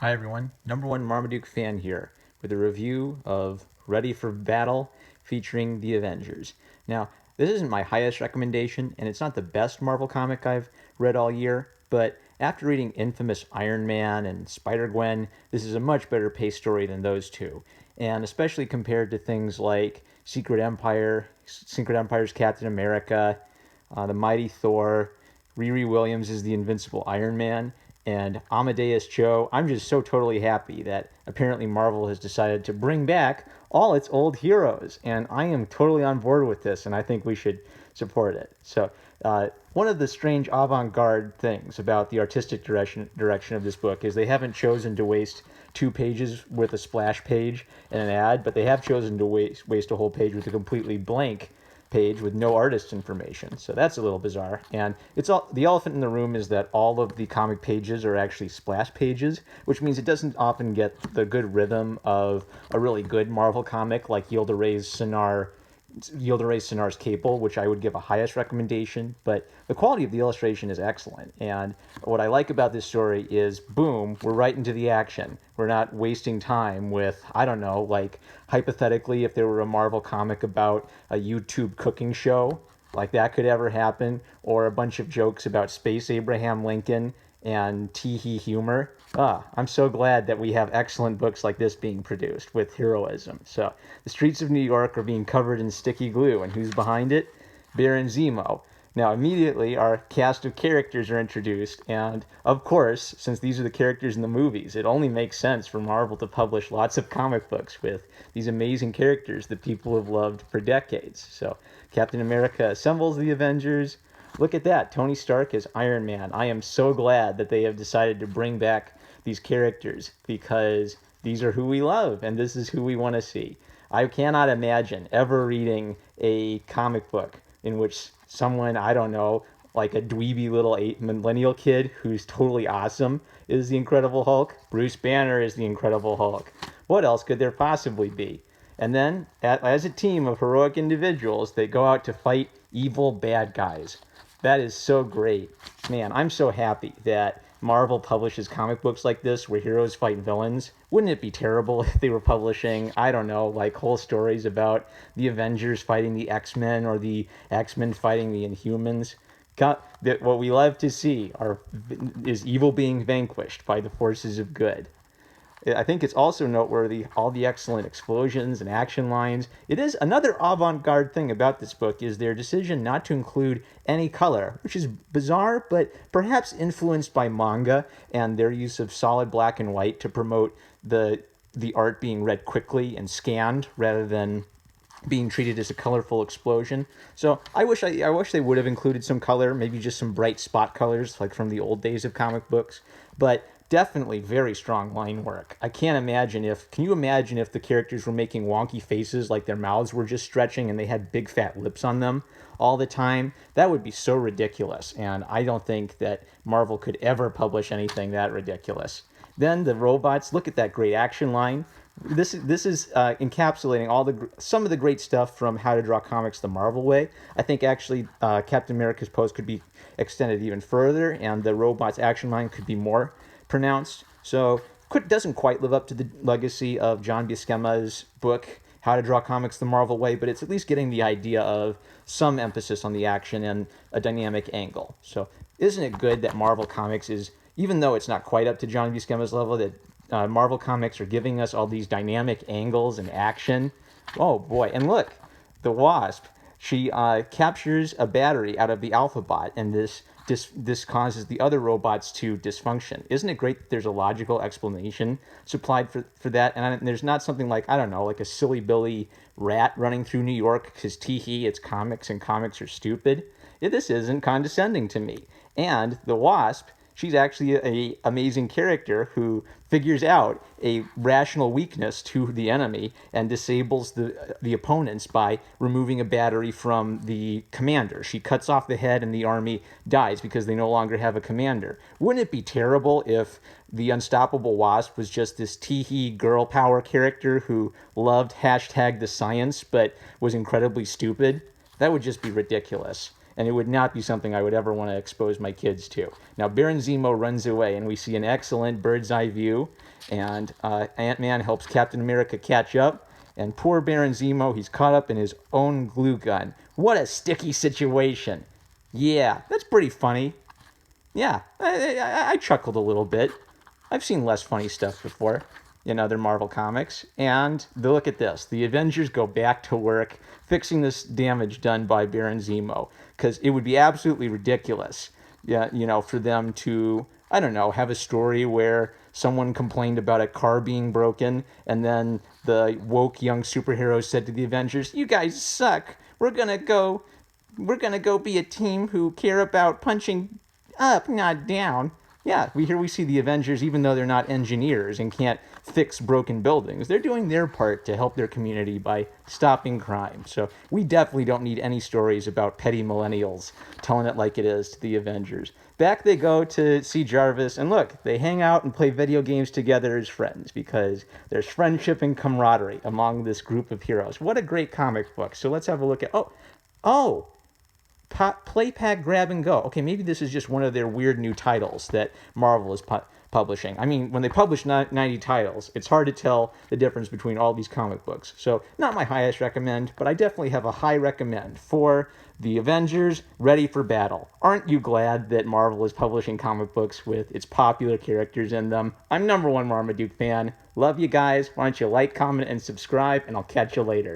Hi everyone, number one Marmaduke fan here with a review of Ready for Battle featuring the Avengers. Now, this isn't my highest recommendation, and it's not the best Marvel comic I've read all year, but after reading Infamous Iron Man and Spider-Gwen, this is a much better paced story than those two. And especially compared to things like Secret Empire's Captain America, the Mighty Thor, Riri Williams is the Invincible Iron Man, and Amadeus Cho. I'm just so totally happy that apparently Marvel has decided to bring back all its old heroes, and I am totally on board with this, and I think we should support it. So, one of the strange avant-garde things about the artistic direction of this book is they haven't chosen to waste 2 pages with a splash page and an ad, but they have chosen to waste a whole page with a completely blank page with no artist information. So that's a little bizarre. And it's all the elephant in the room is that all of the comic pages are actually splash pages, which means it doesn't often get the good rhythm of a really good Marvel comic like Yildiray Sinar's Cable, which I would give a highest recommendation, but the quality of the illustration is excellent. And what I like about this story is, boom, we're right into the action. We're not wasting time with, I don't know, like hypothetically, if there were a Marvel comic about a YouTube cooking show, like that could ever happen, or a bunch of jokes about Space Abraham Lincoln and tee-hee humor. I'm so glad that we have excellent books like this being produced with heroism. So, the streets of New York are being covered in sticky glue, and who's behind it? Baron Zemo. Now, immediately, our cast of characters are introduced, and of course, since these are the characters in the movies, it only makes sense for Marvel to publish lots of comic books with these amazing characters that people have loved for decades. So, Captain America assembles the Avengers. Look at that, Tony Stark is Iron Man. I am so glad that they have decided to bring back these characters because these are who we love and this is who we want to see. I cannot imagine ever reading a comic book in which someone, I don't know, like a dweeby little millennial kid who's totally awesome is the Incredible Hulk. Bruce Banner is the Incredible Hulk. What else could there possibly be? And then, as a team of heroic individuals, they go out to fight evil bad guys. That is so great. Man, I'm so happy that Marvel publishes comic books like this where heroes fight villains. Wouldn't it be terrible if they were publishing, I don't know, like whole stories about the Avengers fighting the X-Men or the X-Men fighting the Inhumans? What we love to see is evil being vanquished by the forces of good. I think it's also noteworthy all the excellent explosions and action lines. It is another avant-garde thing about this book is their decision not to include any color, which is bizarre, but perhaps influenced by manga and their use of solid black and white to promote the art being read quickly and scanned rather than being treated as a colorful explosion. So I wish they would have included some color, maybe just some bright spot colors like from the old days of comic books. But definitely very strong line work. Can you imagine if the characters were making wonky faces like their mouths were just stretching and they had big fat lips on them all the time? That would be so ridiculous, and I don't think that Marvel could ever publish anything that ridiculous. Then the robots, look at that great action line. This is encapsulating some of the great stuff from How to Draw Comics the Marvel Way. I think actually Captain America's pose could be extended even further, and the robots' action line could be more pronounced. So doesn't quite live up to the legacy of John Buscema's book How to Draw Comics the Marvel Way, but it's at least getting the idea of some emphasis on the action and a dynamic angle. So isn't it good that Marvel Comics is, even though it's not quite up to John Buscema's level, that Marvel Comics are giving us all these dynamic angles and action? Oh boy, and look, the Wasp. She captures a battery out of the Alphabot, and this causes the other robots to dysfunction. Isn't it great that there's a logical explanation supplied for that? And there's not something like, I don't know, like a silly Billy rat running through New York because tee-hee, it's comics and comics are stupid. This isn't condescending to me. And the Wasp, she's actually an amazing character who figures out a rational weakness to the enemy and disables the opponents by removing a battery from the commander. She cuts off the head and the army dies because they no longer have a commander. Wouldn't it be terrible if the Unstoppable Wasp was just this tee-hee girl power character who loved hashtag the science but was incredibly stupid? That would just be ridiculous. and it would not be something I would ever want to expose my kids to. Now, Baron Zemo runs away, and we see an excellent bird's eye view, and Ant-Man helps Captain America catch up, and poor Baron Zemo, he's caught up in his own glue gun. What a sticky situation. Yeah, that's pretty funny. Yeah, I chuckled a little bit. I've seen less funny stuff before in other Marvel comics. And look at this. The Avengers go back to work fixing this damage done by Baron Zemo. Because it would be absolutely ridiculous, for them to, I don't know, have a story where someone complained about a car being broken, and then the woke young superheroes said to the Avengers, "You guys suck. We're gonna go be a team who care about punching up, not down." Yeah, we see the Avengers, even though they're not engineers and can't fix broken buildings, they're doing their part to help their community by stopping crime. So we definitely don't need any stories about petty millennials telling it like it is to the Avengers. Back they go to see Jarvis, and look, they hang out and play video games together as friends because there's friendship and camaraderie among this group of heroes. What a great comic book. So let's have a look at, Play Pack Grab and Go. Okay, maybe this is just one of their weird new titles that Marvel is publishing. I mean, when they publish 90 titles, it's hard to tell the difference between all these comic books. So, not my highest recommend, but I definitely have a high recommend for the Avengers Ready for Battle. Aren't you glad that Marvel is publishing comic books with its popular characters in them? I'm #1 Marmaduke fan. Love you guys. Why don't you like, comment, and subscribe, and I'll catch you later.